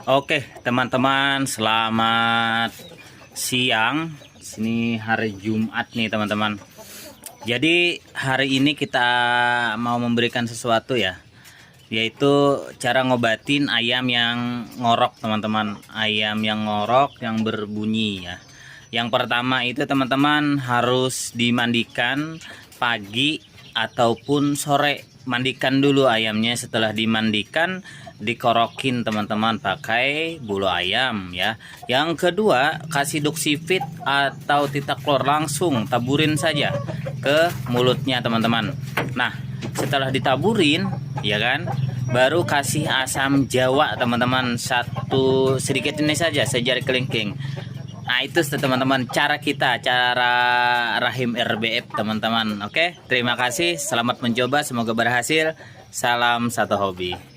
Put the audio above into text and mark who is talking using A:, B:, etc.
A: Oke, teman-teman, selamat siang. Sini hari Jumat nih, teman-teman. Jadi hari ini kita mau memberikan sesuatu ya, yaitu cara ngobatin ayam yang ngorok, teman-teman. Ayam yang ngorok yang berbunyi ya. Yang pertama itu teman-teman harus dimandikan pagi ataupun sore. Mandikan dulu ayamnya, setelah dimandikan dikorokin teman-teman pakai bulu ayam ya. Yang kedua, kasih doxyfit atau titaklor, langsung taburin saja ke mulutnya teman-teman. Nah, setelah ditaburin ya kan, baru kasih asam jawa teman-teman, satu sedikit ini saja, sejari kelingking. Nah itu teman-teman cara Rahim RBF teman-teman. Oke, terima kasih, selamat mencoba, semoga berhasil. Salam satu hobi.